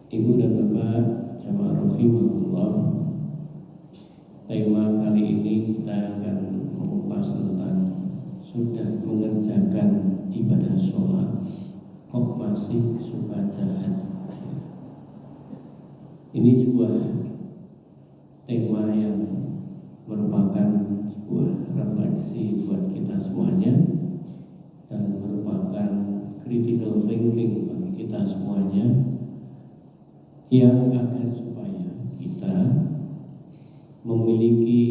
Ibu dan Bapak jamaah rahimahullah, tema kali ini kita akan mengupas tentang sudah mengerjakan ibadah sholat kok masih suka jahat. Ini sebuah tema yang merupakan sebuah refleksi buat kita semuanya dan merupakan critical thinking bagi kita semuanya, yang agar supaya kita memiliki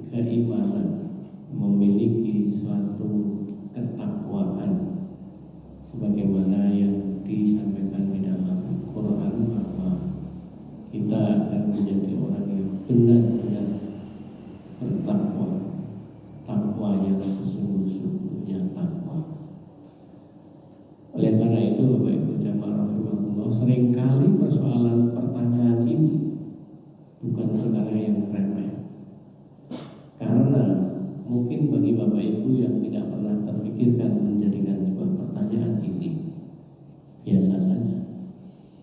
keimanan, memiliki suatu ketakwaan sebagaimana yang disampaikan di dalam Quran, bahwa kita akan menjadi orang yang benar-benar bertakwa, takwa yang sesungguh-sungguhnya takwa. Oleh karena itu Bapak Ibu jamaah rahimahullah, seringkali persoalan pertanyaan ini bukan perkara yang remeh. Karena mungkin bagi Bapak Ibu yang tidak pernah terpikirkan menjadikan sebuah pertanyaan ini biasa saja.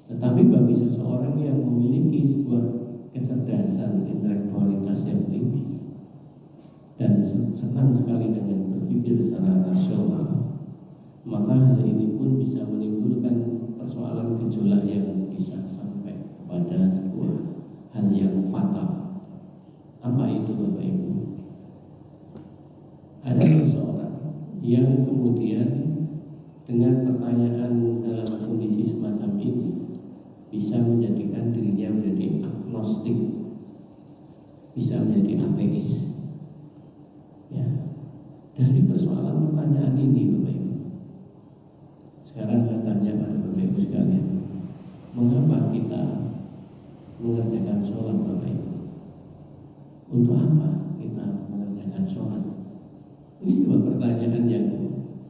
Tetapi bagi seseorang yang memiliki sebuah kecerdasan intelektualitas yang tinggi dan senang sekali dengan berpikir secara rasional, maka hal ini pun bisa menimbulkan persoalan gejolak yang bisa sampai kepada sebuah hal yang fatal. Apa itu Bapak Ibu? Ada seseorang yang kemudian dengan pertanyaan dalam kondisi semacam ini bisa menjadikan dirinya menjadi agnostik, bisa menjadi ateis. Ya, dari persoalan pertanyaan ini Bapak Ibu, sekarang saya tanya pada Bapak Ibu sekalian, mengapa kita mengerjakan sholat Bapak Ibu? Untuk apa kita mengerjakan sholat? Ini sebuah pertanyaan yang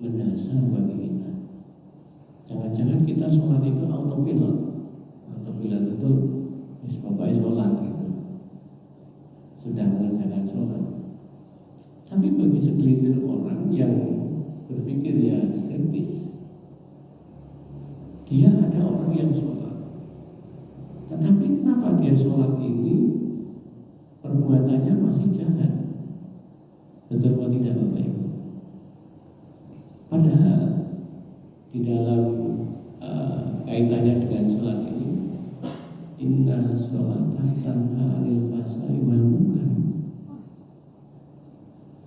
mendasar bagi kita. Jangan-jangan kita sholat itu autopilot. Autopilot itu pokoknya sholat gitu, sudah mengerjakan sholat. Tapi bagi segelintir orang yang berpikir ya kritis, dia ada orang yang sholat, tetapi kenapa dia sholat ini perbuatannya masih jahat? Betul atau tidak Bapak Ibu? Padahal di dalam kaitannya dengan sholat ini, inna sholata tanha 'anil fahsya'i wal munkar.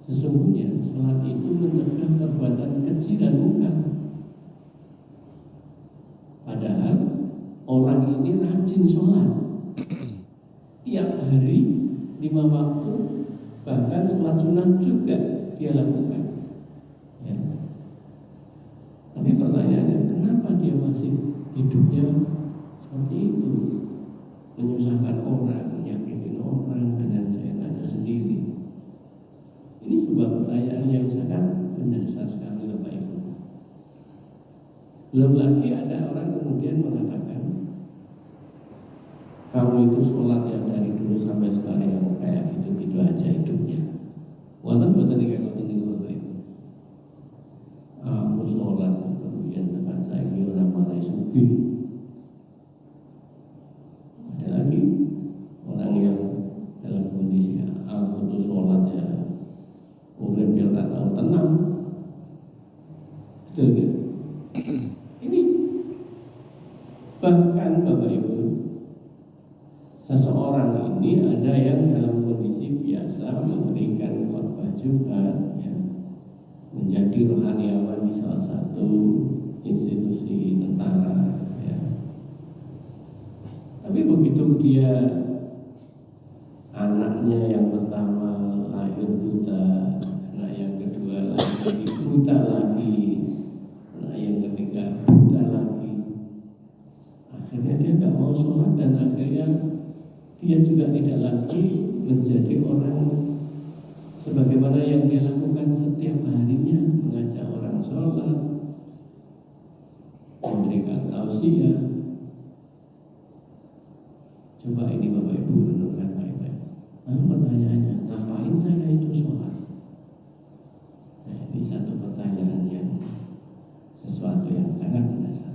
Sesungguhnya sholat itu mencegah perbuatan keji dan munkar. Padahal orang ini rajin sholat tiap hari 5 waktu, bahkan sholat sunnah juga dia lakukan. Ya. Tapi pertanyaannya, kenapa dia masih hidupnya seperti itu, menyusahkan orang, nyakitin orang dengan seenaknya sendiri? Ini sebuah pertanyaan yang sangat mendasar sekali Bapak Ibu. Belum lagi ada orang kemudian mengatakan, kamu itu sholat yang dari dulu sampai sekarang yang kayak gitu-gitu aja hidupnya. Walaupun buatan kayak gitu Bapak Ibu. Aku sholat kemudian tekan saya orang malah sugi. Ada lagi orang yang dalam kondisi aku tuh sholat ya urip yang tak tahu tenang. Betul gitu. Ini bahkan Bapak Ibu, seseorang ini ada yang dalam kondisi biasa memberikan khotbah juga, ya, menjadi rohaniawan di salah satu institusi tentara, ya. Tapi begitu dia anaknya yang pertama lahir buta, anak yang kedua lahir buta lagi, anak yang ketiga buta lagi, akhirnya dia nggak mau sholat dan akhirnya dia juga tidak lagi menjadi orang sebagaimana yang dia lakukan setiap harinya, mengajak orang sholat, memberikan tausiah. Coba ini Bapak Ibu renungkan baik-baik. Lalu pertanyaannya, ngapain saya itu sholat? Nah, ini satu pertanyaan yang sesuatu yang sangat mendasar.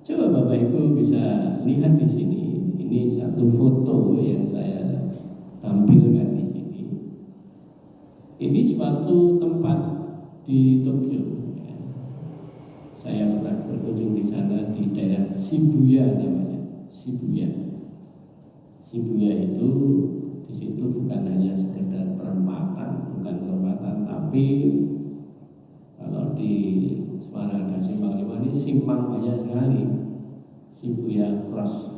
Coba Bapak Ibu bisa lihat di sini, ini satu foto yang saya tampilkan di sini. Ini suatu tempat di Tokyo. Ya. Saya pernah berkunjung di sana di daerah Shibuya namanya. Shibuya. Shibuya itu di situ bukan hanya sekedar perempatan, tapi kalau di Semarang ada simpang 5 ini simpang banyak sekali. Shibuya Cross.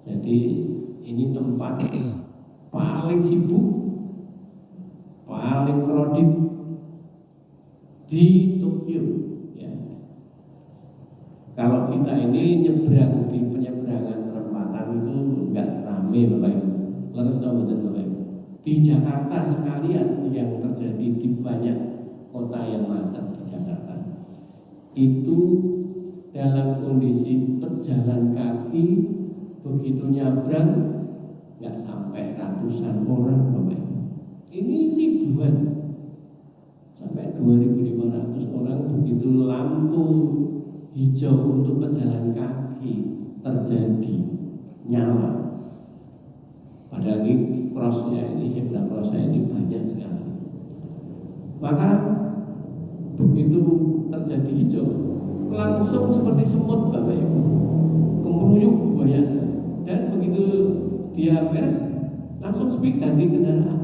Jadi ini tempat paling sibuk, paling crowded di Tokyo. Ya. Kalau kita ini nyebrang di penyeberangan perempatan itu enggak rame Bapak Ibu. Leres tahu betul Bapak Ibu. Di Jakarta sekalian yang terjadi di banyak kota yang macet di Jakarta itu dalam kondisi pejalan kaki begitu nyabrang nggak sampai ratusan orang Bapak Ibu. Ini ribuan sampai 2.500 orang begitu lampu hijau untuk pejalan kaki terjadi nyala. Padahal ini crossnya ini zebra crossnya ini banyak sekali. Maka begitu terjadi hijau langsung seperti semut Bapak Ibu, kemeruyuk buaya, dan begitu dia merah langsung speed ganti kendaraan.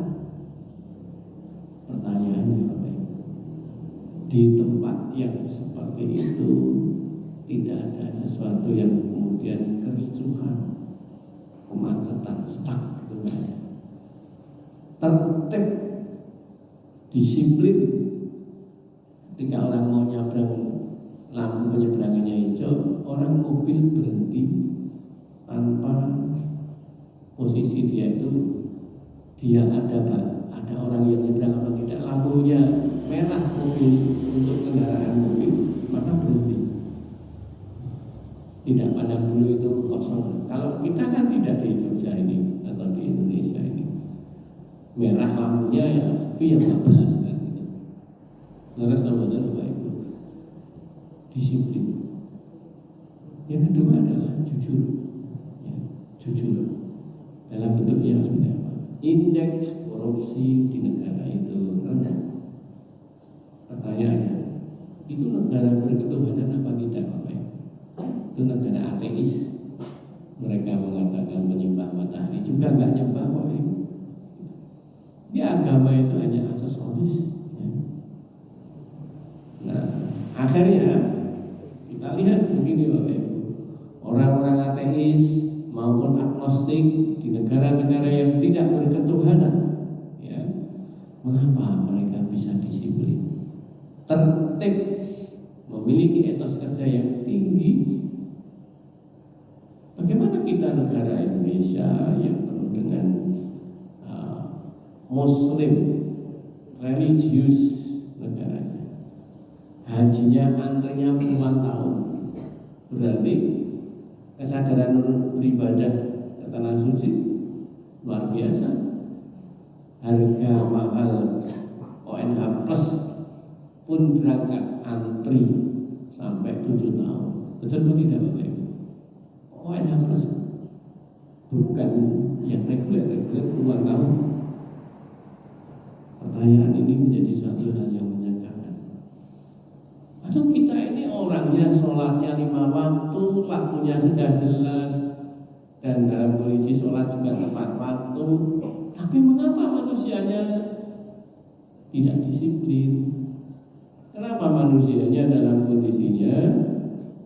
Pertanyaannya Bapak Ibu, di tempat yang seperti itu tidak ada sesuatu yang kemudian kericuhan, kemacetan, stuck gitu kan? Tertib, disiplin. Ketika orang mau nyabrang lampu penyeberangannya hijau, orang mobil berhenti tanpa posisi dia itu ada orang yang nyebrang atau tidak, lampunya merah mobil untuk kendaraan mobil maka berhenti, tidak pandang dulu itu kosong. Kalau kita kan tidak di Jogja ini atau di Indonesia ini, merah lampunya ya tapi yang 14 kan gitu. Leres namanya Bapak Ibu, disiplin. Yang kedua adalah jujur, ya, jujur dalam bentuknya seperti apa? Indeks korupsi di negara itu rendah. Pertanyaannya, itu negara berketuhanan apa tidak Bapak Ibu? Itu negara ateis. Mereka mengatakan menyembah matahari juga nggak nyembah Bapak Ibu. Di agama itu hanya aksesoris. Ya. Nah, akhirnya kita lihat begini Bapak Ibu, orang-orang ateis maupun agnostik di negara-negara yang tidak berketuhanan, ya, mengapa mereka bisa disiplin, tertib, memiliki etos kerja yang tinggi? Bagaimana kita negara Indonesia yang penuh dengan Muslim, religius negaranya, hajinya antrinya puluhan tahun, berarti kesadaran beribadah ke tanah suci luar biasa. Harga mahal ONH plus pun berangkat antri sampai 7 tahun. Betul atau tidak Bapak Ibu? ONH plus bukan yang reguler puluhan tahun. Pertanyaan ini menjadi suatu hal yang menyegarkan. Atau kita ini orangnya sholatnya 5 waktu, waktunya sudah jelas, dan dalam kondisi sholat juga tepat waktu, tapi mengapa manusianya tidak disiplin? Kenapa manusianya dalam kondisinya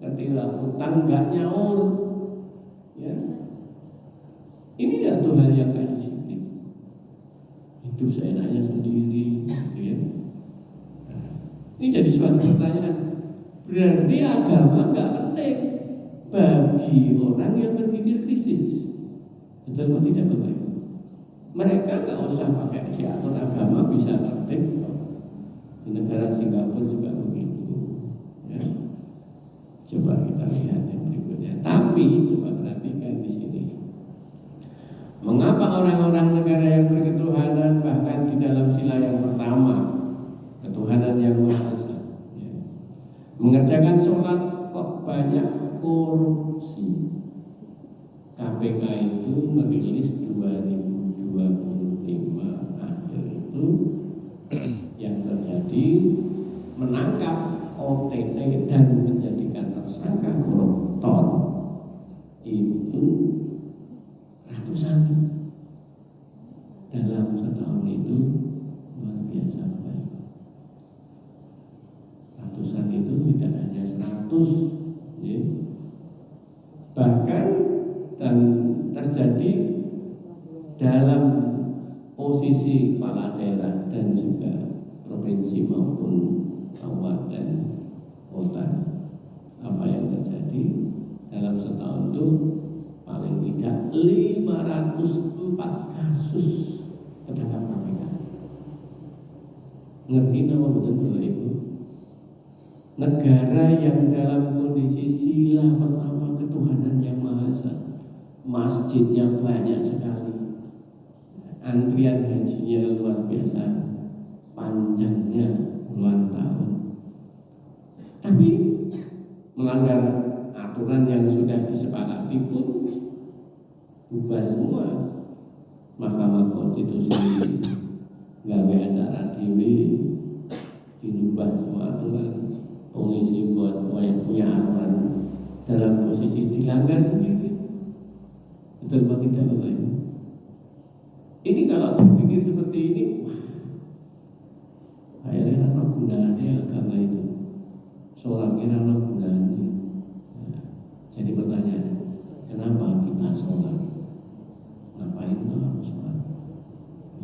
ketika hutang nggak nyaur? Ya. Ini satu hal yang nggak disiplin. Hidup seenaknya sendiri, gitu ya. Ini jadi suatu pertanyaan. Berarti agama nggak penting bagi orang yang berpikir Kristus. Betul atau tidak Bapak Ibu? Mereka nggak usah pakai diatur agama, bisa tertib kok. Di negara Singapura juga begitu. Ya. Coba kita lihat yang berikutnya. Tapi coba perhatikan di sini. Mengapa orang-orang negara yang berketuhanan bahkan di dalam sila yang pertama, ketuhanan yang Maha Esa, ya, mengerjakan sholat kok banyak korupsi? KPK itu merilis 2025 akhir itu yang terjadi menangkap OTT dan menjadikan tersangka koruptor itu ratusan. Dalam setahun itu luar biasa Bapak. Ratusan itu tidak hanya 100 ya. Bahkan dan terjadi dalam posisi kepala daerah dan juga provinsi maupun kabupaten kota. Apa yang terjadi dalam setahun itu paling tidak 504 kasus terhadap KPK. Ngerti nama betul Bapak Ibu? Negara yang dalam kondisi sila pertama ketuhanan yang Maha Esa, masjidnya banyak sekali, antrian hajinya luar biasa, panjangnya puluhan tahun, tapi melanggar aturan yang sudah disepakati pun bubar semua. Mahkamah Konstitusi gawe acara dewi, dirubah semua aturan. Polisi buat yang punya aturan dalam posisi dilanggar sendiri. Betul atau tidak Bapak Ibu? Ini kalau berpikir seperti ini, kayaknya apa gunanya agama itu? Sholat kira apa gunanya? Jadi pertanyaan, kenapa kita sholat? Ngapain tuh harus sholat?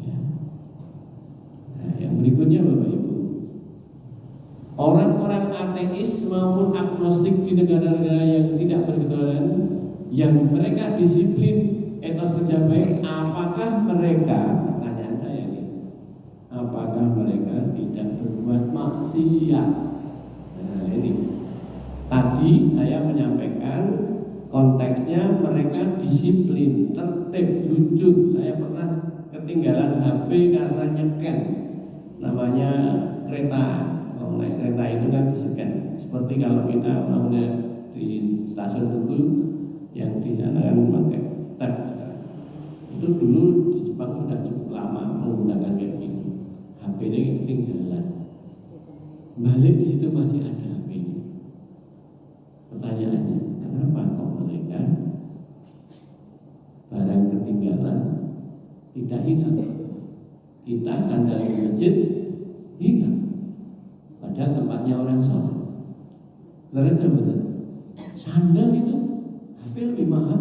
Ya. Nah, yang berikutnya Bapak Ibu, orang-orang ateis maupun agnostik di negara-negara yang tidak berketuhanan, yang mereka disiplin etos kerja baik, apakah mereka, pertanyaan saya ini, apakah mereka tidak berbuat maksiat? Nah ini, tadi saya menyampaikan konteksnya mereka disiplin, tertib, jujur. Saya pernah ketinggalan HP karena nyeken, namanya kereta. Mau naik kereta itu kan diseken, seperti kalau kita mau naik di stasiun Tugu yang di sana kan memakai tab. Itu dulu di Jepang sudah cukup lama menggunakan kayak gitu. HP ini ketinggalan, balik di situ masih ada HP ini. Pertanyaannya, kenapa kok mereka barang ketinggalan tidak hilang? Kita sandal di masjid hilang, padahal tempatnya orang sholat. Terus betul, sandal itu HP lebih mahal.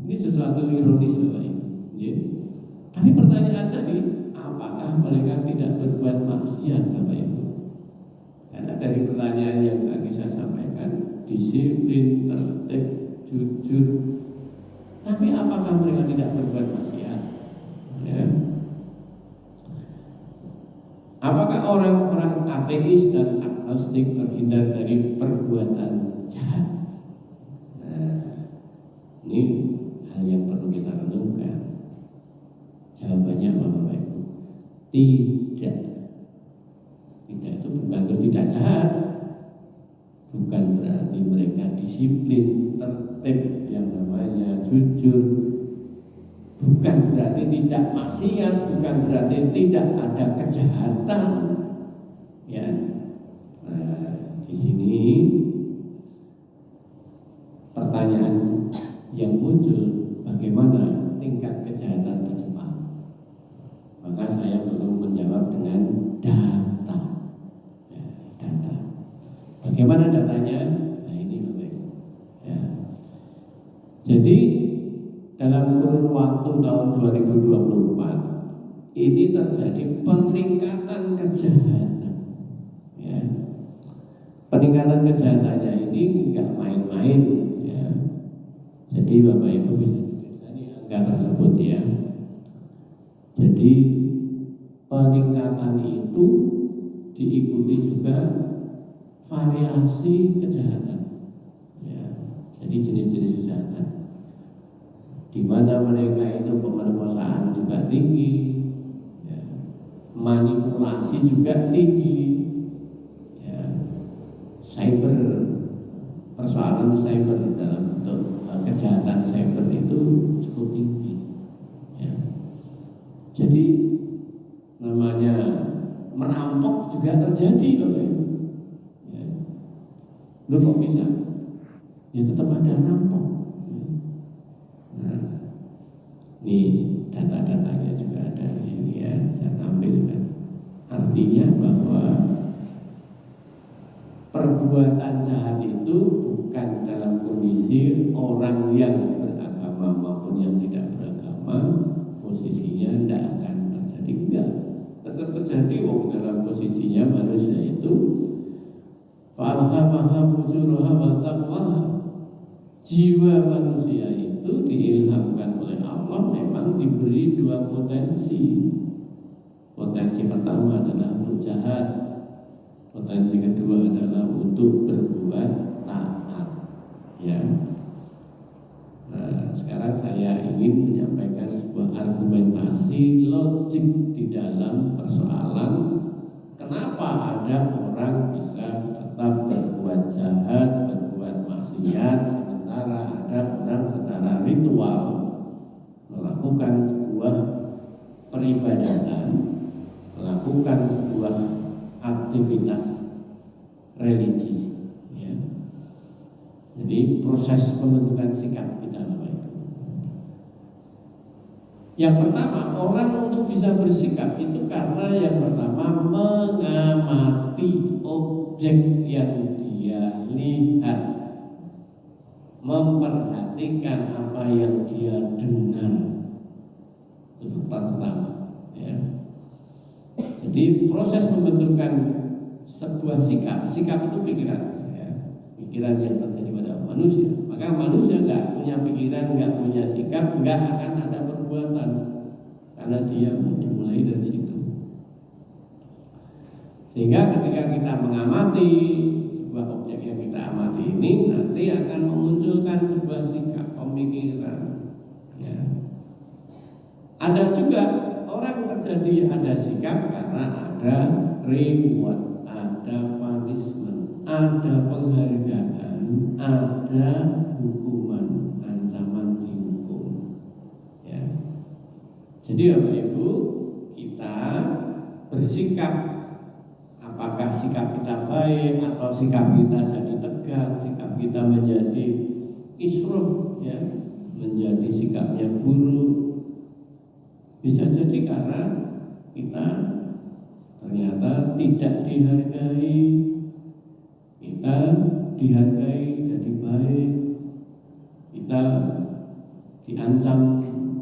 Ini sesuatu ironis Bapak Ibu. Ya. Tapi pertanyaan tadi, apakah mereka tidak berbuat maksiat Bapak Ibu? Karena dari pertanyaan yang tadi saya sampaikan, disiplin, tertib, jujur. Tapi apakah mereka tidak berbuat maksiat? Ya. Apakah orang-orang ateis dan agnostik terhindar dari perbuatan jahat? Nah, ini hal yang perlu kita renungkan. Jawabannya apa Bapak Ibu? Tidak. Tidak itu bukan tidak jahat, bukan berarti mereka disiplin, tertib, yang namanya jujur, bukan berarti tidak maksiat, bukan berarti tidak ada kejahatan. Ya, nah di sini pertanyaan yang muncul, bagaimana tingkat kejahatan di Jepang? Maka saya perlu menjawab dengan data. Ya, data. Bagaimana datanya? Nah ini Bapak Ibu. Ya. Jadi dalam kurun waktu tahun 2024 ini terjadi peningkatan kejahatan. Ya. Peningkatan kejahatannya ini enggak main-main. Ya. Jadi Bapak Ibu bisa dilihat ini angka tersebut ya. Jadi peningkatan itu diikuti juga variasi kejahatan. Ya. Jadi jenis-jenis kejahatan, di mana mereka itu pemerkosaan juga tinggi, ya. Manipulasi juga tinggi, ya. Cyber, persoalan persoalan cyber dalam bentuk kejahatan cyber itu cukup tinggi. Ya. Jadi namanya merampok juga terjadi Bapak Ibu. Ya. Loh kok bisa? Ya tetap ada rampok. Nah, ini data-datanya juga ada di sini ya, saya tampilkan. Artinya bahwa perbuatan jahat itu bukan dalam kondisi orang yang beragama maupun yang tidak beragama, posisinya tidak akan terjadi, enggak. Tetap terjadi dalam posisinya manusia itu fa'alhamaha fujuraha wa taqwaha. Jiwa manusia itu diilhamkan oleh Allah memang diberi dua potensi. Potensi pertama adalah untuk jahat, potensi kedua adalah untuk berbuat taat. Ya. Nah, sekarang saya ingin menyampaikan sebuah argumentasi logik di dalam persoalan kenapa ada orang bisa tetap berbuat jahat, berbuat maksiat, sementara ada orang secara ritual melakukan sebuah peribadatan, melakukan sebuah aktivitas religi. Ya. Jadi proses pembentukan sikap kita apa itu? Yang pertama, orang untuk bisa bersikap itu karena yang pertama mengamati objek yang dia lihat, memperhatikan apa yang dia dengar. Itu pertama. Ya. Jadi proses pembentukan sebuah sikap itu pikiran, ya. Pikiran yang terjadi pada manusia. Maka manusia nggak punya pikiran, nggak punya sikap, nggak akan ada perbuatan, karena dia dimulai dari situ. Sehingga ketika kita mengamati sebuah objek yang kita amati ini, nanti akan memunculkan sebuah sikap pemikiran. Ya. Ada juga orang terjadi ada sikap karena ada reward, ada punishment, ada penghargaan, ada hukuman, ancaman dihukum. Ya. Jadi Bapak Ibu, kita bersikap, apakah sikap kita baik atau sikap kita jadi tegang, sikap kita menjadi kisruh, ya, menjadi sikapnya buruk. Bisa jadi karena kita ternyata tidak dihargai, kita dihargai jadi baik, kita diancam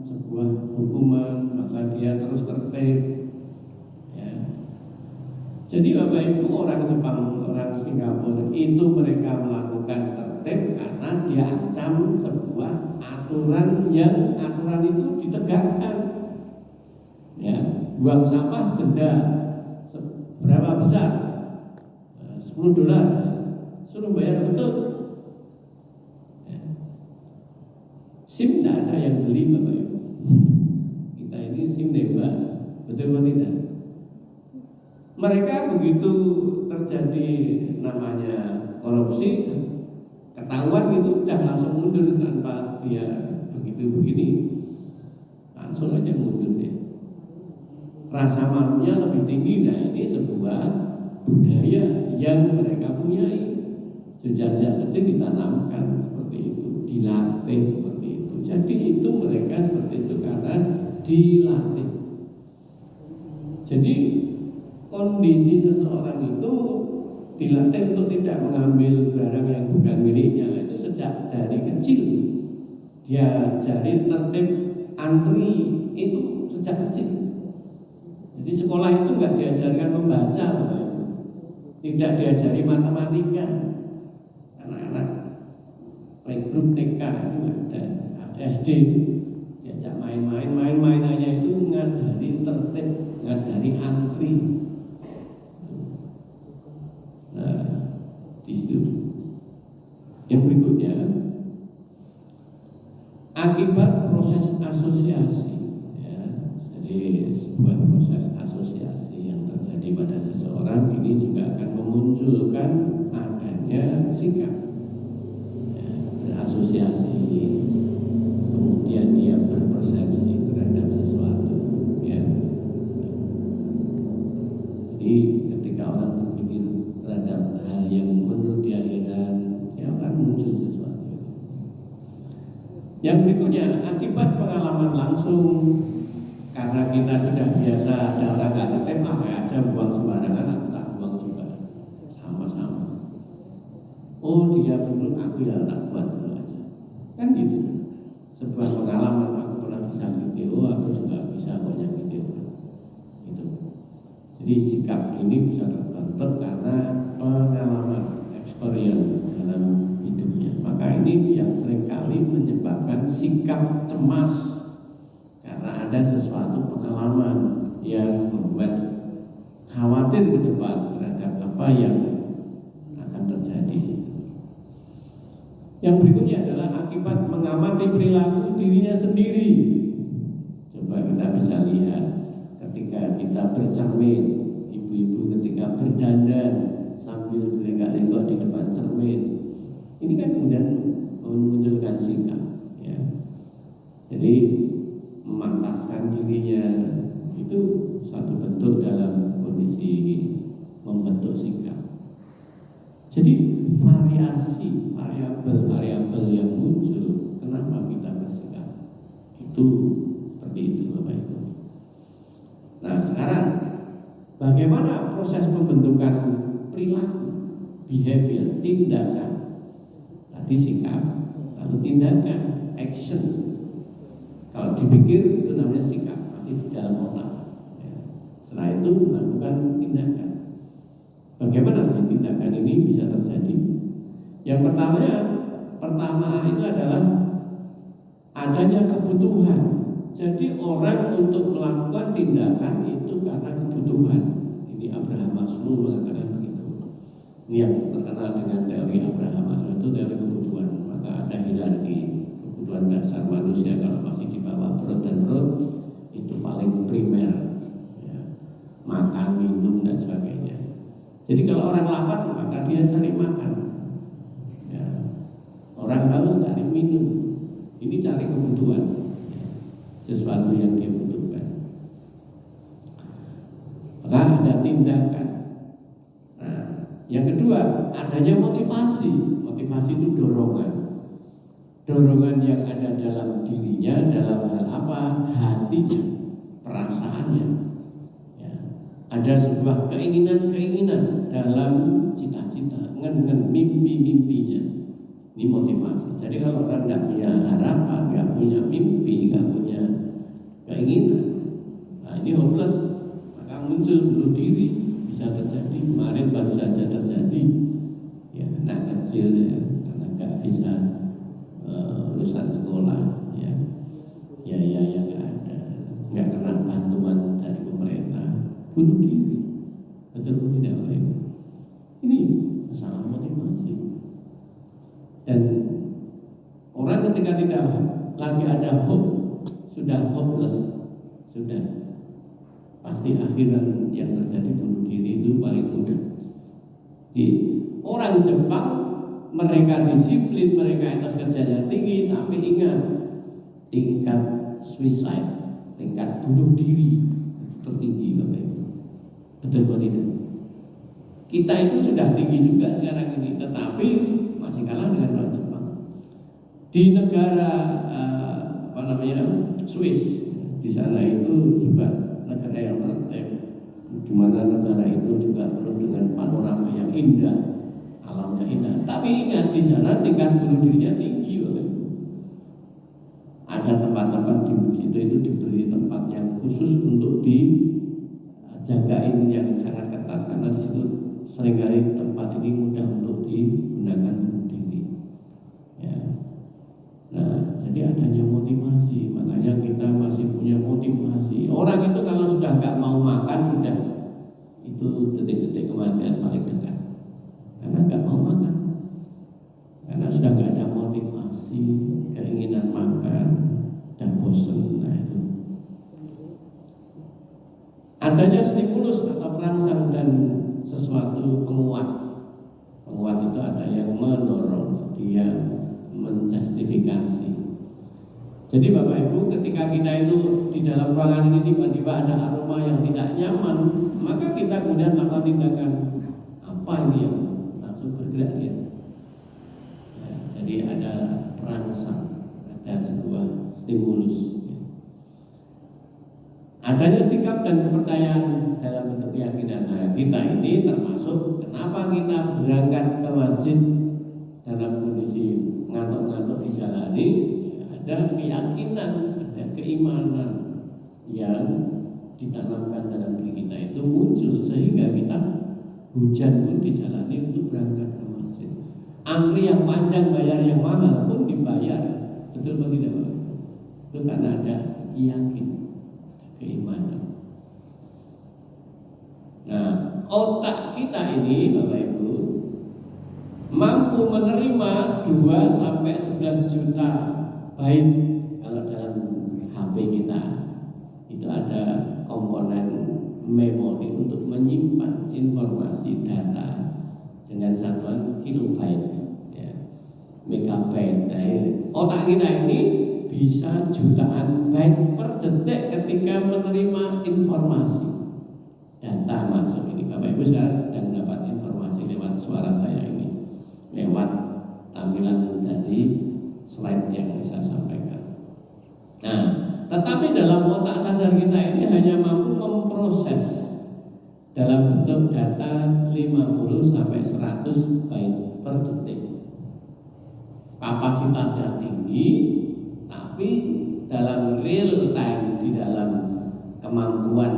sebuah hukuman, maka dia terus tertib. Ya. Jadi Bapak Ibu, orang Jepang, orang Singapura itu mereka melakukan tertib karena dia ancam sebuah aturan yang aturan itu ditegakkan. Ya, buang sampah denda berapa besar? $10, suruh bayar betul. Ya. SIM tidak ada yang beli Bapak Ibu. Kita ini SIM nembak, betul atau tidak? Mereka begitu terjadi namanya korupsi, ketahuan itu udah langsung mundur tanpa dia begitu begini, langsung aja mundur dia. Rasa malunya lebih tinggi. Nah, ini sebuah budaya yang mereka punyai. Sejak kecil ditanamkan seperti itu, dilatih seperti itu. Jadi itu mereka seperti itu karena dilatih. Jadi kondisi seseorang itu dilatih untuk tidak mengambil barang yang bukan miliknya itu sejak dari kecil. Dia jadi tertib antri itu sejak kecil. Jadi sekolah itu nggak diajarkan membaca, tidak diajari matematika. Anak-anak playgroup TK itu ada SD, diajak main-main hanya itu ngajari tertib, ngajari antri. Nah, di situ. Yang berikutnya, akibat proses asosiasi. Jadi sebuah proses asosiasi yang terjadi pada seseorang ini juga akan memunculkan adanya sikap. Yang berikutnya, akibat pengalaman langsung, karena kita sudah biasa ada orang nggak tertib, aja buang sembarangan, aku tak buang juga, sama-sama. Oh dia dulu, aku ya tak buat dulu aja, kan gitu. Sebuah pengalaman, aku pernah bisa video, aku juga bisa banyak video, gitu. Jadi sikap ini bisa terbentuk karena pengalaman, experience dalam hidupnya. Maka ini yang seringkali menyebabkan sikap cemas karena ada sesuatu pengalaman yang membuat khawatir ke depan terhadap apa yang akan terjadi. Yang berikutnya adalah akibat mengamati perilaku dirinya sendiri. Coba kita bisa lihat ketika kita bercermin, ibu-ibu ketika berdandan sambil berlenggak-lenggok di depan cermin, ini kan kemudian memunculkan sikap, ya. Jadi memantaskan dirinya itu satu bentuk dalam kondisi membentuk sikap. Jadi variabel yang muncul kenapa kita bersikap itu seperti itu, Bapak Ibu. Nah sekarang bagaimana proses pembentukan perilaku, behavior, tindakan? Tadi sikap, lalu tindakan, action. Kalau dipikir itu namanya sikap, masih di dalam otak. Ya. Setelah itu melakukan tindakan. Bagaimana sih tindakan ini bisa terjadi? Yang pertama itu adalah adanya kebutuhan. Jadi orang untuk melakukan tindakan itu karena kebutuhan. Ini Abraham Maslow mengatakan begitu. Ini yang terkenal dengan teori Abraham Maslow, itu teori kebutuhan. Maka ada hierarki kebutuhan dasar manusia. Kalau masih di bawah perut dan perut itu paling primer, ya. Makan, minum dan sebagainya. Jadi kalau orang lapar maka dia cari makan, ya. Orang haus cari minum. Ini cari kebutuhan, ya. Sesuatu yang dia butuhkan. Maka ada tindakan. Nah, yang kedua adanya motivasi. Motivasi itu dorongan. Dorongan yang ada dalam dirinya, dalam hal apa? Hatinya, perasaannya, ya. Ada sebuah keinginan dalam cita-cita, mimpi-mimpinya. Ini motivasi. Jadi kalau orang tidak punya harapan, tidak punya mimpi, tidak punya keinginan, nah ini hopeless. Maka muncul bunuh diri, bisa terjadi. Kemarin baru saja terjadi, ya, anak kecil, ya, karena nggak bisa urusan sekolah, ya nggak ada, nggak kena bantuan dari pemerintah, bunuh diri. Betul tidak, Pak Ibu? Ini masalah motivasi. Dan orang ketika tidak lagi ada hope, sudah hopeless, sudah pasti akhiran yang terjadi bunuh diri itu paling mudah. Di orang Jepang mereka disiplin, mereka etos kerjanya tinggi, tapi ingat tingkat suicide, tingkat bunuh diri tertinggi, Bapak Ibu. Betul atau tidak? Kita itu sudah tinggi juga sekarang ini, tetapi masih kalah dengan orang Jepang. Di negara Swiss, di sana itu juga negara yang tertib, di mana negara itu juga penuh dengan panorama yang indah, alamnya indah. Tapi ingat di sana tingkat bunuh dirinya tinggi, Bapak. Ada tempat-tempat di situ itu diberi tempat yang khusus untuk dijagain yang sangat ketat, karena di situ seringkali tempat ini mudah untuk digunakan bunuh diri. Ya. Nah, jadi adanya motivasi, makanya kita masih punya motivasi. Orang itu kalau sudah nggak mau makan, sudah itu detik-detik kematian paling dekat, karena nggak mau makan, karena sudah nggak ada motivasi, keinginan makan dan bosan. Nah itu adanya stimulus atau perangsang dan sesuatu penguat. Penguat itu ada yang mendorong, dia menjustifikasi. Jadi Bapak Ibu, ketika kita itu di dalam ruangan ini tiba-tiba ada aroma yang tidak nyaman, maka kita kemudian melakukan tindakan apa ini yang langsung bergerak dia. Ya, jadi ada perangsang, ada sebuah stimulus. Adanya sikap dan kepercayaan dalam bentuk keyakinan. Nah, kita ini termasuk kenapa kita berangkat ke masjid dalam kondisi ngantuk-ngantuk dijalani, ada keyakinan, ada keimanan yang ditanamkan dalam diri kita itu muncul sehingga kita hujan pun dijalani untuk berangkat ke masjid. Antri yang panjang, bayar yang mahal pun dibayar. Betul atau tidak, Pak? Itu karena ada yakin, keimanan. Nah, otak kita ini Bapak Ibu mampu menerima 2 sampai 11 juta byte. Kalau dalam HP kita itu ada komponen memori untuk menyimpan informasi data dengan satuan kilobyte, ya, megabyte. Nah, otak kita ini bisa jutaan byte per detik ketika menerima informasi data masuk ini. Bapak Ibu sekarang sedang dapat informasi lewat suara saya ini, lewat tampilan dari slide yang saya sampaikan. Nah, tetapi dalam otak sadar kita ini hanya mampu memproses dalam bentuk data 50 sampai 100 byte per detik. Kapasitasnya tinggi, tapi dalam real time, di dalam kemampuan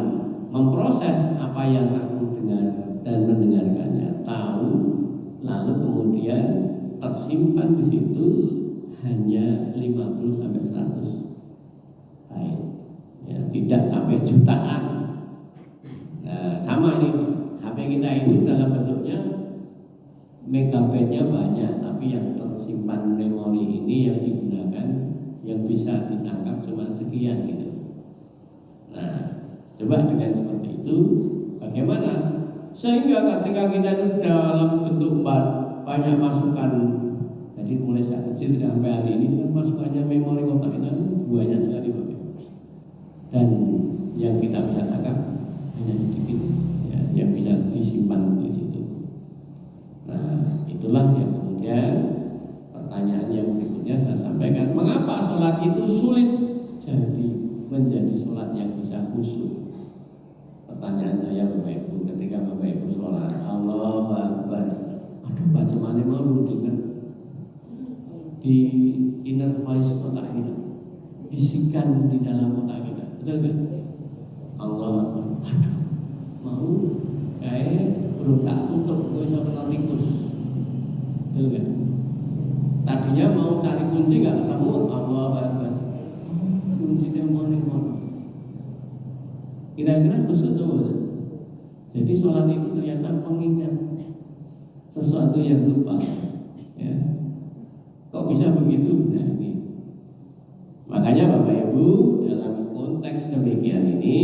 memproses apa yang aku dengar dan mendengarkannya, tahu, lalu kemudian tersimpan di situ hanya 50 sampai 100 byte, ya, tidak sampai jutaan. Nah, sama ini HP kita itu dalam bentuknya megabyte-nya banyak, tapi yang tersimpan memori ini yang digunakan yang bisa ditangkap cuma sekian gitu. Nah, coba dengan seperti itu bagaimana sehingga ketika kita itu dalam bentuk banyak masukan, jadi mulai saat kecil sampai hari ini kan masukannya memori otak kita banyak sekali Bapak. Dan yang kita bisa tangkap hanya sedikit, ya, yang bisa disimpan di situ. Nah, itulah yang kemudian pertanyaan yang berikutnya saya sampaikan, mengapa sholat itu sulit menjadi sholat yang bisa khusyuk? Pertanyaan saya Bapak Ibu, ketika Bapak Ibu sholat, Allahu Akbar, aduh bacaan mau dengar di inner voice otak kita, bisikan di dalam otak kita, betul kan? Allahu Akbar, aduh mau kayak perlu tak tutup, gue bisa kena tikus, betul kan? Tadinya mau cari kunci nggak ketemu, Allahu Akbar, kuncinya mau nih mana? Kira-kira khusus tuh. Jadi sholat itu ternyata mengingat sesuatu yang lupa, ya. Kok bisa begitu? Nah, ini. Makanya Bapak Ibu dalam konteks demikian ini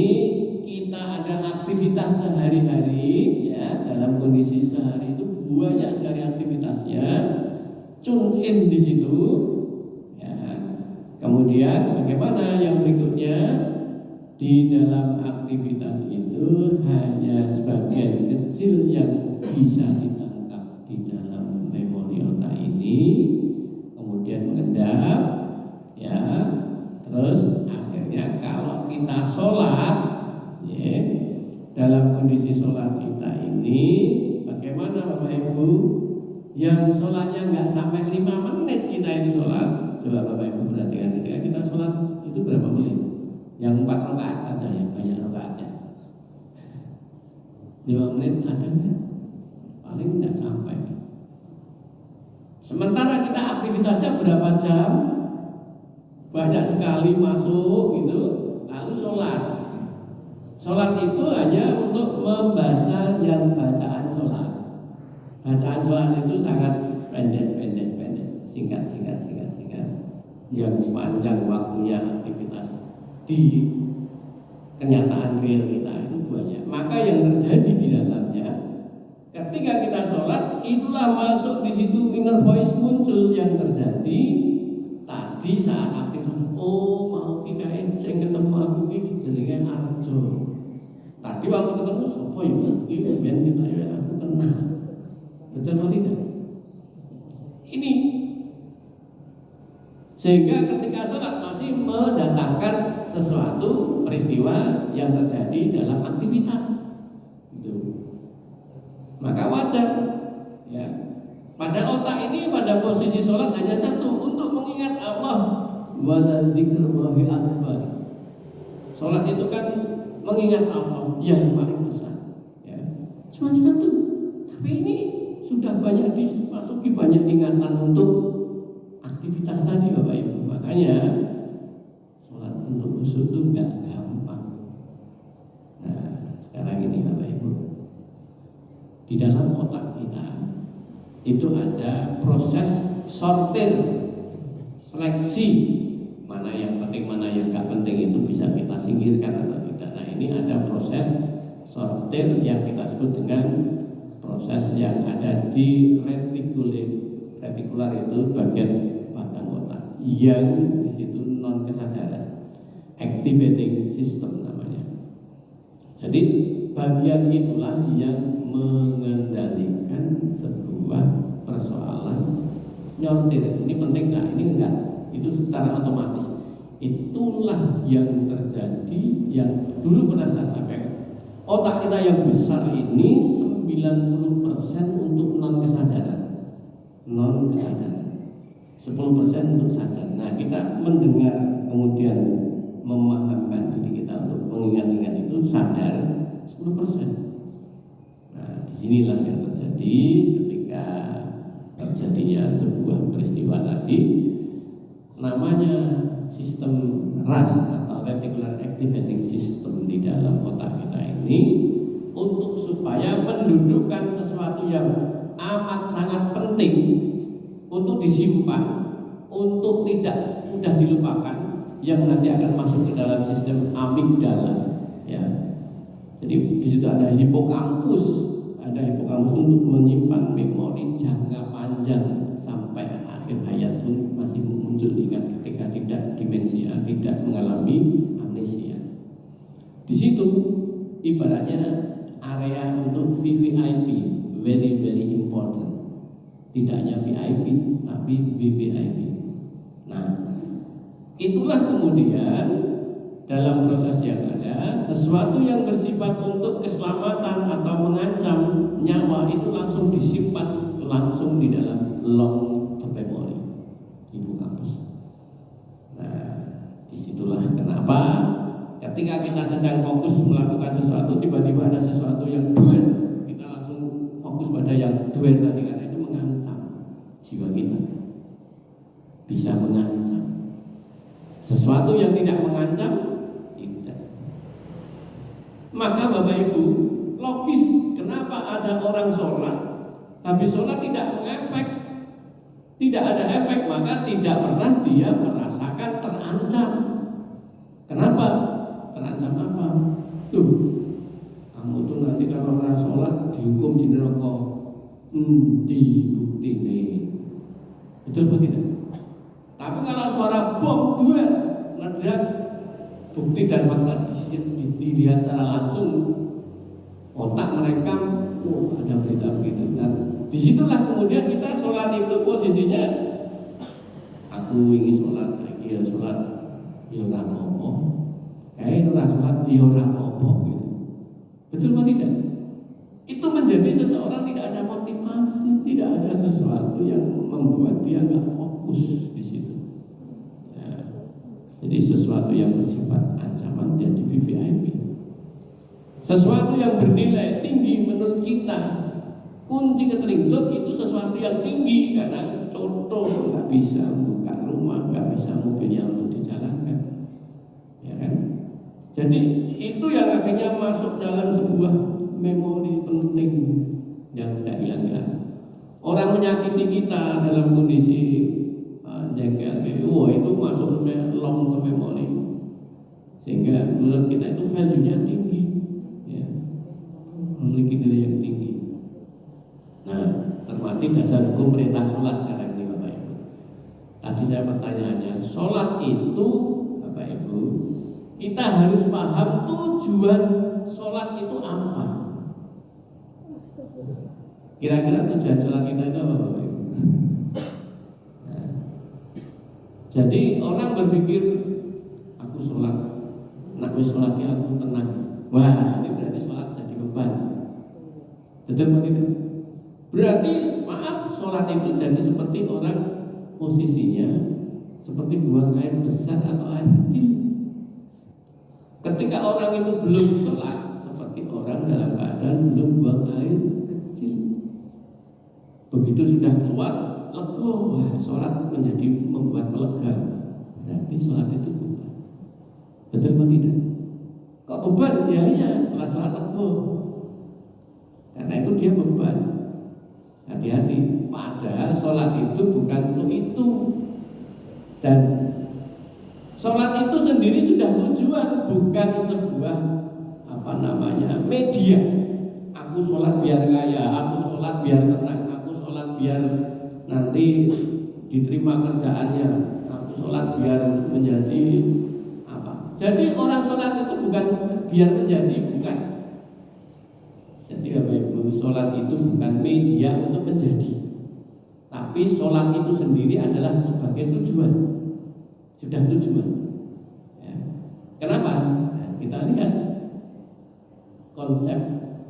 kita ada aktivitas sehari-hari, ya, dalam kondisi sehari itu banyak sekali aktivitasnya. Tune in di situ, ya. Kemudian bagaimana yang berikutnya? Di dalam aktivitas itu hanya sebagian kecil yang bisa ditangkap di dalam memori otak ini, kemudian mengendap, ya. Terus akhirnya kalau kita sholat, ya, dalam kondisi sholat kita ini bagaimana Bapak Ibu? Yang sholatnya nggak sampai 5 menit kita ini sholat, coba Bapak Ibu perhatikan ketika kita sholat itu berapa menit? Yang 4 rakaat aja, yang banyak rakaatnya 5 menit ada nggak? Paling nggak sampai. Sementara kita aktivitasnya berapa jam? Banyak sekali masuk gitu, lalu sholat. Sholat itu hanya untuk membaca yang bacaan sholat. Bacaan sholat itu sangat pendek, singkat. Yang panjang waktunya aktivitas di kenyataan real kita itu banyak. Maka yang terjadi di dalamnya, ketika kita sholat, itulah masuk di situ inner voice muncul yang terjadi tadi saat aktivitas. Oh, mau kikain sing ketemu aku iki jenenge Arjo. Tadi waktu ketemu sapa ya? Iki ben kita ya aku kenal. Betul atau tidak? Ini Sehingga ketika sholat masih mendatangkan sesuatu peristiwa yang terjadi dalam aktivitas itu, maka wajar ya. Pada otak ini pada posisi sholat hanya satu, untuk mengingat Allah wa dzikrullahi akbar. Sholat itu kan mengingat Allah yang paling besar ya. Cuma satu, tapi ini sudah banyak dimasuki banyak ingatan untuk aktivitas tadi Bapak Ibu. Makanya sholat untuk khusyuk itu nggak gampang. Nah sekarang ini Bapak Ibu, di dalam otak kita itu ada proses sortir, seleksi, mana yang penting mana yang nggak penting itu bisa kita singkirkan atau tidak. Nah ini ada proses sortir yang kita sebut dengan proses yang ada di retikular itu bagian batang otak yang di situ non kesadaran, activating system namanya. Jadi bagian itulah yang mengendalikan sebuah persoalan nyortir. Ini penting nggak? Ini enggak. Itu secara otomatis. Itulah yang terjadi yang dulu pernah saya sampaikan. Otak kita yang besar ini 90% untuk non kesadaran. 10% untuk sadar. Nah kita mendengar kemudian memahamkan diri kita untuk mengingat-ingat itu sadar 10%. Nah disinilah yang terjadi ketika terjadinya sebuah peristiwa tadi, namanya sistem RAS atau reticular activating system di dalam otak kita ini, untuk supaya mendudukkan sesuatu yang amat sangat penting untuk disimpan, untuk tidak mudah dilupakan, yang nanti akan masuk ke dalam sistem amigdala ya. Jadi di situ ada hipokampus untuk menyimpan memori jangka panjang sampai akhir hayat pun masih muncul ingat ketika tidak demensia, tidak mengalami amnesia. Di situ ibaratnya area untuk VVIP, very very important. Tidak hanya VIP tapi VVIP. Nah, itulah kemudian dalam proses yang ada sesuatu yang bersifat untuk keselamatan atau mengancam nyawa itu langsung disimpan langsung di dalam long term memory, hipokampus. Nah, disitulah kenapa ketika kita sedang fokus melakukan sesuatu, tiba-tiba ada sesuatu yang duel, kita langsung fokus pada yang duel tadi, karena itu mengancam jiwa kita, bisa mengancam. Sesuatu yang tidak mengancam, tidak. Maka Bapak Ibu, logis kenapa ada orang sholat, habis sholat tidak mengefek, tidak ada efek, maka tidak pernah dia merasakan terancam. Kenapa? Terancam apa? Tuh, kamu tuh nanti kalau pernah sholat dihukum di neraka. Di bukti nih, betul apa tidak? Tapi kalau suara bom duel, meledak, bukti dan fakta dilihat secara langsung, otak mereka, ada berita begitu. Dan disitulah kemudian kita sholat itu posisinya, aku ingin sholat, ya sholat, ya ora apa-apa, kayak ora sholat, ya ora apa-apa gitu. Betul atau tidak? Itu menjadi seseorang tidak ada motivasi, tidak ada sesuatu yang membuat dia nggak fokus di situ. Ya. Jadi sesuatu yang bersifat ancaman jadi VVIP. Sesuatu yang bernilai tinggi menurut kita, kunci keteringsut itu sesuatu yang tinggi, karena contoh nggak bisa buka rumah, nggak bisa mobilnya untuk dijalankan, ya kan? Jadi itu yang akhirnya masuk dalam sebuah memori penting yang tidak hilang-hilang. Orang menyakiti kita dalam kondisi jengkel, itu masuk long term memory, sehingga menurut kita itu value-nya tinggi, ya, memiliki nilai yang tinggi. Nah, cermati dasar hukum perintah sholat sekarang ini Bapak Ibu. Tadi saya pertanyaannya, sholat itu Bapak Ibu, kita harus paham tujuan sholat itu apa. Kira-kira tujuan sholat kita itu apa Bapak Ibu? Nah, Jadi orang berpikir aku sholat, nak wis sholat ya aku tenang. Wah, ini berarti sholat jadi beban. Betul atau tidak? Berarti maaf, sholat itu jadi seperti orang posisinya seperti buang air besar atau air kecil. Ketika orang itu belum sholat, seperti orang dalam keadaan belum buang air kecil. Begitu sudah keluar, lega, wah sholat menjadi membuat lega. Berarti sholat itu beban. Betul atau tidak? Kok beban? Ya iya, setelah sholat lega. Karena itu dia beban. Hati-hati, padahal sholat itu bukan untuk itu. Dan sholat itu sendiri sudah tujuan, bukan sebuah media. Aku sholat biar kaya, aku sholat biar tenang, aku sholat biar nanti diterima kerjaannya, aku sholat biar menjadi apa. Jadi orang sholat itu bukan biar menjadi, bukan. Jadi Bapak Ibu, sholat itu bukan media untuk menjadi, tapi sholat itu sendiri adalah sebagai tujuan, sudah tujuan. Ya. Kenapa? Nah, kita lihat konsep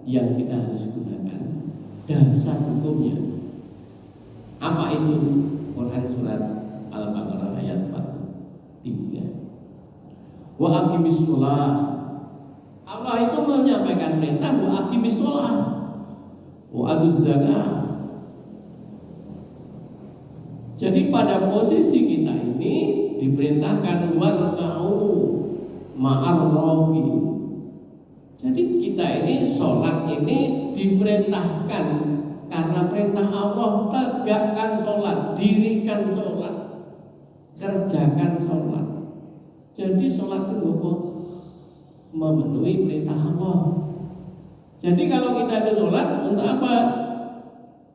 yang kita harus gunakan, dasar hukumnya. Apa itu? Quran surat Al-Baqarah ayat 43. Wa aqimis shalah. Allah itu menyampaikan perintah wa aqimis shalah wa atuz zakah. Jadi pada posisi kita ini diperintahkan warka'u ma'ar raki'in. Jadi kita ini sholat ini diperintahkan karena perintah Allah, tegakkan sholat, dirikan sholat, kerjakan sholat. Jadi sholat itu memenuhi perintah Allah. Jadi kalau kita itu sholat untuk apa?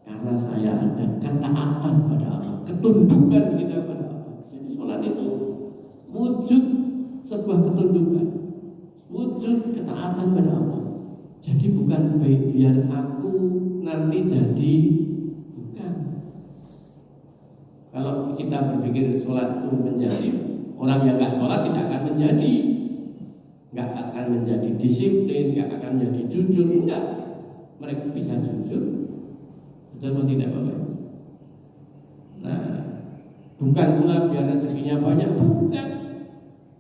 Karena saya ada ketaatan pada Allah, ketundukan kita pada Allah. Jadi sholat itu wujud sebuah ketundukan, wujud ketaatan pada Allah. Jadi bukan baik biar aku nanti jadi, bukan. Kalau kita berpikir sholat itu menjadi, orang yang nggak sholat tidak akan menjadi, nggak akan menjadi disiplin, nggak akan menjadi jujur, enggak. Mereka bisa jujur, betul atau tidak Bapak? Nah, bukan pula biar rezekinya banyak, bukan.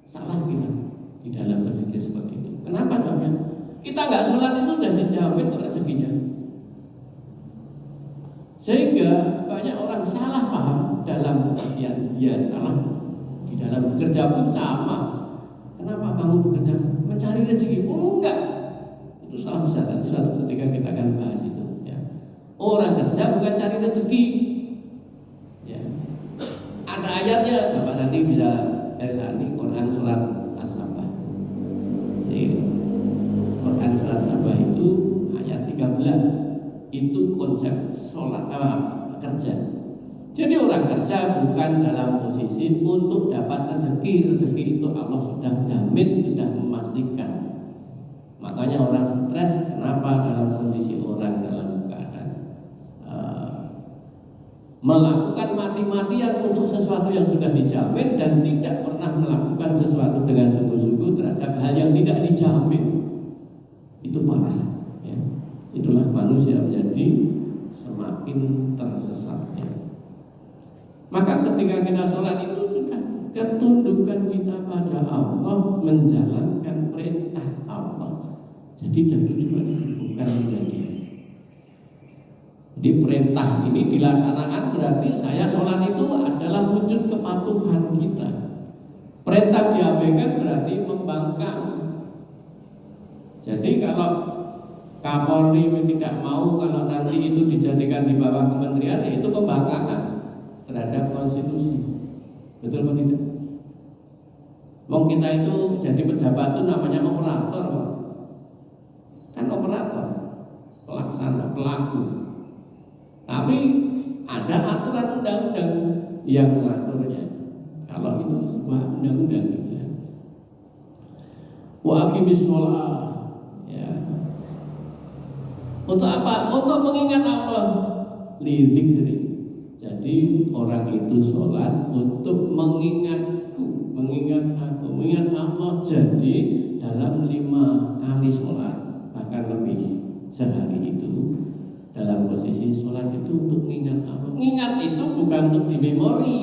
Salah kita di dalam berpikir seperti itu. Kenapa namanya? Kita nggak sholat itu sudah dijamin rezekinya. Sehingga banyak orang salah paham dalam pengertian dia salah di dalam bekerja pun sama. Kenapa kamu bekerja? Mencari rezeki? Oh, enggak. Itu salah besar. Dan suatu ketika kita akan bahas itu. Ya. Orang kerja bukan cari rezeki. Ya. Ada ayatnya, Bapak nanti bisa dari saat ini Quran surat As-Sabah. Jadi Quran surat Sabah itu ayat 13. Itu konsep sholat kerja. Jadi orang kerja bukan dalam posisi untuk dapat rezeki. Rezeki itu Allah sudah jamin, sudah memastikan. Makanya orang stres. Kenapa? Dalam kondisi orang dalam keadaan melakukan mati-matian untuk sesuatu yang sudah dijamin dan tidak pernah melakukan sesuatu dengan sungguh-sungguh terhadap hal yang tidak dijamin. Itu parah. Ya. Itulah manusia menjadi semakin tersesat. Ya. Maka ketika kita sholat itu sudah ketundukan kita pada Allah, menjalankan perintah Allah. Jadi dan tujuan bukan menjadi. Jadi perintah ini dilaksanakan berarti saya sholat itu adalah wujud kepatuhan kita. Perintah diabaikan berarti membangkang. Jadi kalau Kapolri tidak mau kalau nanti itu dijadikan di bawah kementerian, itu pembangkangan terhadap konstitusi. Betul atau tidak? Wong kita itu jadi pejabat itu namanya operator, kan operator, pelaksana, pelaku. Tapi ada aturan undang-undang yang mengaturnya. Kalau itu sebuah undang-undang, ya. Wa aqimis shalah. Ya. Untuk apa? Untuk mengingat Allah. Li dzikri. Jadi orang orang itu sholat untuk mengingatku, mengingat aku, mengingat Allah. Jadi dalam 5 kali sholat, bahkan lebih sehari itu, dalam posisi sholat itu untuk mengingat Allah. Ingat itu bukan untuk di memori,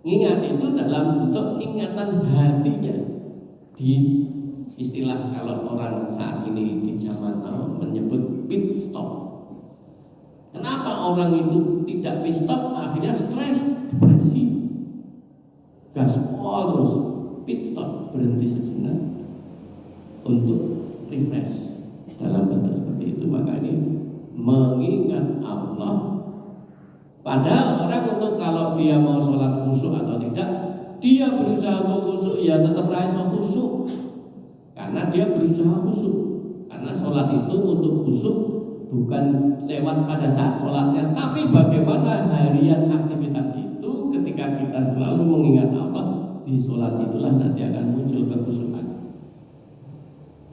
ingat itu dalam bentuk ingatan hatinya. Di istilah kalau orang saat ini di zaman now menyebut pit stop. Kenapa orang itu tidak pit stop? Akhirnya stres, depresi, gaspol terus. Pit stop, berhenti sejenak untuk refresh dalam bentuk seperti itu. Maka ini mengingat Allah. Padahal orang untuk kalau dia mau sholat khusyuk atau tidak, dia berusaha untuk khusyuk, ya tetap rasa khusyuk karena dia berusaha khusyuk. Karena sholat itu untuk khusyuk bukan lewat pada saat sholatnya, tapi bagaimana harian aktivitas itu ketika kita selalu mengingat Allah, di sholat itulah nanti akan muncul kekhusyukan.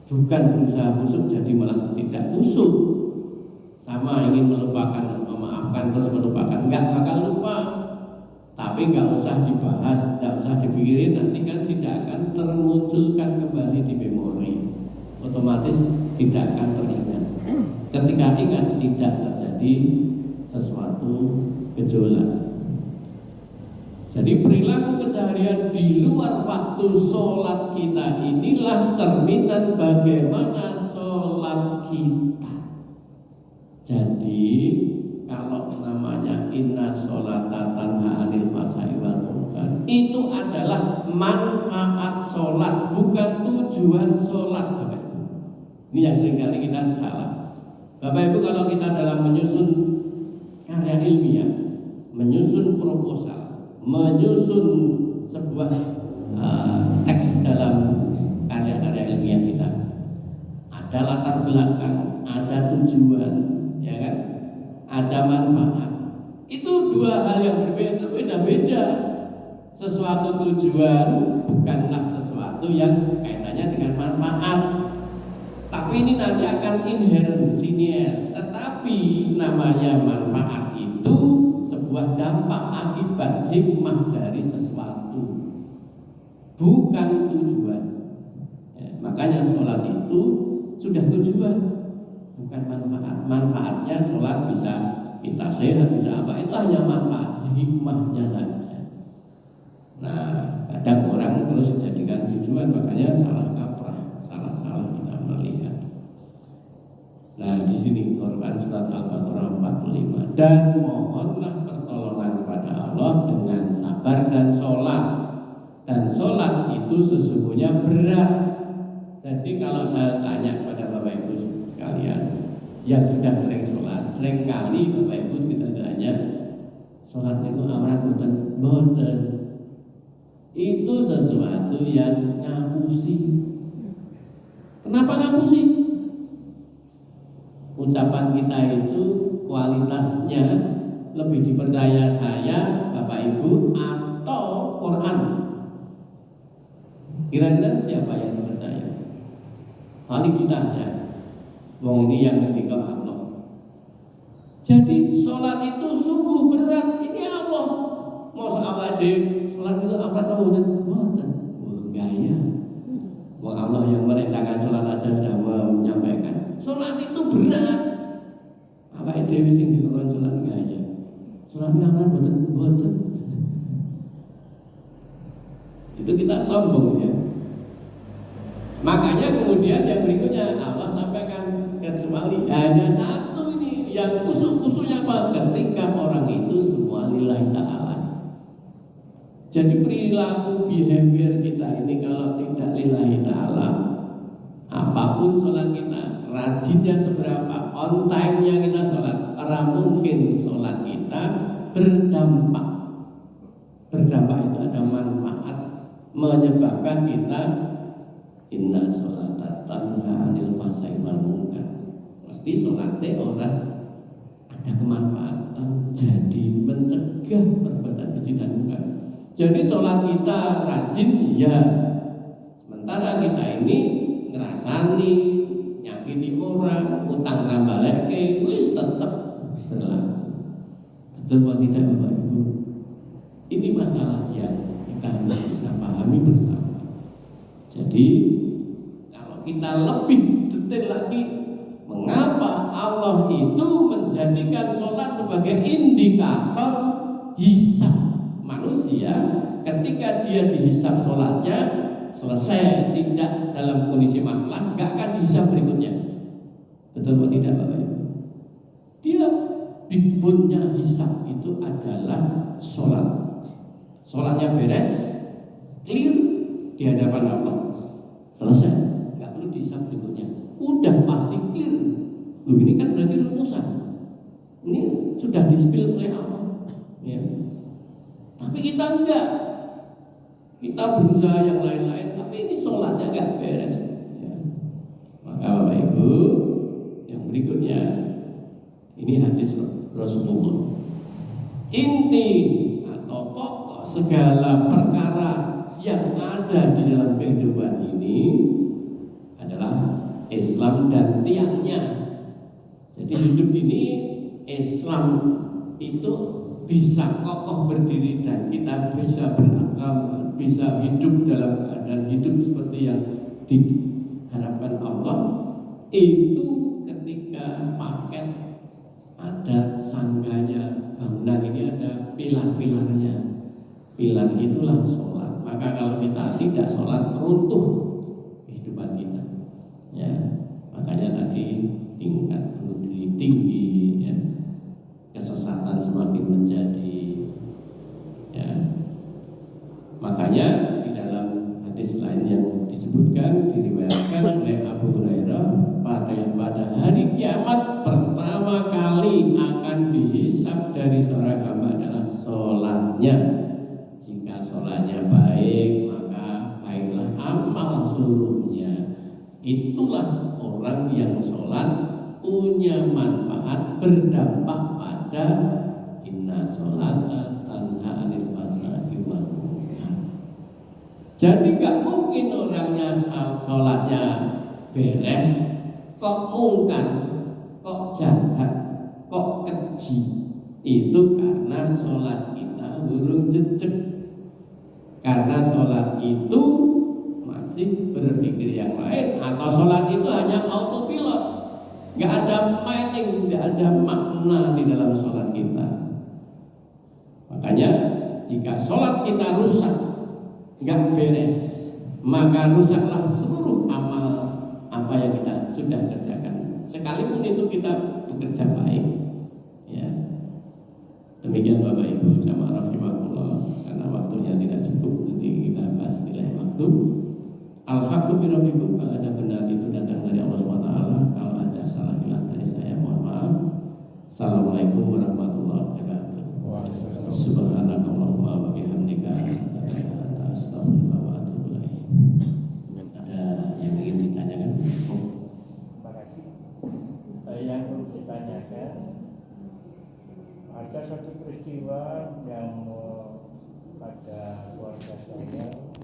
Bukan berusaha khusyuk jadi malah tidak khusyuk, sama ingin melupakan, memaafkan terus melupakan, nggak bakal lupa. Tapi nggak usah dibahas, nggak usah dipikirin, nanti kan tidak akan termunculkan kembali di memori, otomatis tidak akan teringat. Ketika ingat tidak terjadi sesuatu gejolak. Jadi perilaku keseharian di luar waktu sholat kita inilah cerminan bagaimana sholat kita. Jadi kalau namanya inna sholata tanha 'anil fahsya'i wal munkar, itu adalah manfaat sholat, bukan tujuan sholat, Bapak Ibu. Ini yang seringkali kita salah. Bapak Ibu, kalau kita dalam menyusun karya ilmiah, menyusun proposal, menyusun sebuah teks dalam karya-karya ilmiah kita, ada latar belakang, ada tujuan, ya kan? Ada manfaat. Itu dua hal yang berbeda, beda-beda. Sesuatu tujuan bukanlah sesuatu yang kaitannya dengan manfaat. Tapi ini nanti akan inherent, linear. Tetapi namanya manfaat itu sebuah dampak akibat hikmah dari sesuatu, bukan tujuan. Ya, makanya sholat itu sudah tujuan, bukan manfaat. Manfaatnya sholat bisa kita sehat, bisa apa, itu hanya manfaat, hikmahnya saja. Nah, kadang orang terus jadikan tujuan, makanya salah kaprah, salah kita melihat. Nah, di sini Quran surat Al-Baqarah 45, dan mohonlah pertolongan kepada Allah dengan sabar dan sholat. Dan sholat itu sesungguhnya berat. Jadi kalau saya tanya pada Bapak Ibu sekalian yang sudah sering sholat, sering kali Bapak Ibu kita tanya, sholat itu amrat boten. Itu sesuatu yang ngapusi. Kenapa ngapusi? Ucapan kita itu kualitasnya lebih dipercaya saya, Bapak Ibu, atau Quran? Kira-kira siapa yang dipercaya? Validitasnya. Wong ini yang ketika Allah. Jadi sholat itu sungguh berat. Ini Allah. Mau apa aja? Sholat itu apa namanya? Boten. Gaya. Wong Allah yang merintahkan sholat aja sudah menyampaikan. Sholat itu berat. Apa dewi sing dikon sholat gaya? Sholat itu apa? Boten. Itu kita sombong ya. Makanya kemudian yang berikutnya Allah sampaikan kecuali hanya satu ini yang khusus-khususnya apa? Ketika orang itu semua lillahi ta'ala. Jadi perilaku behavior kita ini kalau tidak lillahi ta'ala, apapun sholat kita, rajinnya seberapa, on time-nya kita sholat, karena mungkin sholat kita berdampak. Berdampak itu ada manfaat, menyebabkan kita inna sholata tanha 'anil fahsya'i wal munkar. Mesti sholatnya oras ada kemanfaatan, jadi mencegah perbuatan keji dan munkar. Jadi sholat kita rajin, ya. Sementara kita ini ngerasani, nyakiti orang, utang rambaleke, wis tetap berlaku. Betul apa tidak Bapak Ibu? itu menjadikan sholat sebagai indikator hisab manusia. Ketika dia dihisab sholatnya selesai, tidak dalam kondisi masalah, nggak akan dihisab berikutnya. Betul atau tidak Bapak Ibu? Dia bibunnya hisab itu adalah sholat. Sholatnya beres, clear di hadapan Allah, selesai, nggak perlu dihisab berikutnya. Udah pasti clear. Loh, ini kan berarti rumusan. Ini sudah di-spill oleh Allah. Ya. Tapi kita enggak. Kita berusaha yang lain-lain, tapi ini sholatnya enggak beres. Ya. Maka Bapak Ibu, yang berikutnya, ini hadis Rasulullah. Inti atau pokok segala perkara yang ada di dalam kehidupan ini adalah Islam dan tiangnya. Jadi hidup ini Islam itu bisa kokoh berdiri dan kita bisa beragama, bisa hidup dalam keadaan hidup seperti yang diharapkan Allah. Itu ketika paket ada sangganya, bangunan ini ada pilar-pilarnya. Pilar itulah sholat. Maka kalau kita tidak sholat, runtuh kehidupan kita. Ya, makanya tadi tingkat bunuh diri tinggi, ya, kesesatan semakin menjadi, ya. Makanya di dalam hadis lain yang disebutkan, diriwayatkan oleh Abu Hurairah, pada hari kiamat pertama kali akan dihisab dari seorang hamba adalah sholatnya. Jika sholatnya baik, maka baiklah amal seluruhnya. Itulah orang yang sholat punya manfaat, berdampak pada inna sholata tanha anil fahsya'i wal munkar. Jadi gak mungkin orangnya sholatnya beres kok mungkar, kok jahat, kok keji. Itu karena sholat kita burung jejek. Karena sholat itu masih berpikir yang lain, atau sholat itu hanya autopilot, nggak ada meaning, nggak ada makna di dalam sholat kita. Makanya jika sholat kita rusak, nggak beres, maka rusaklah seluruh amal apa yang kita sudah kerjakan, sekalipun itu kita bekerja baik. Ya. Demikian Bapak Ibu jamaah rahimakumullah, karena waktunya tidak cukup, nanti kita bahas nilai waktu. Al-haqqu min rabbikum, kalau ada benar itu datang dari Allah SWT, kalau ada salah hilang dari saya mohon maaf. Assalamualaikum warahmatullahi wabarakatuh. Subhanakallahumma wa bihamdika astaghfiruka wa atubu ilaik. Ada yang ingin ditanyakan? Terima kasih. Yang perlu ditanyakan, ada satu peristiwa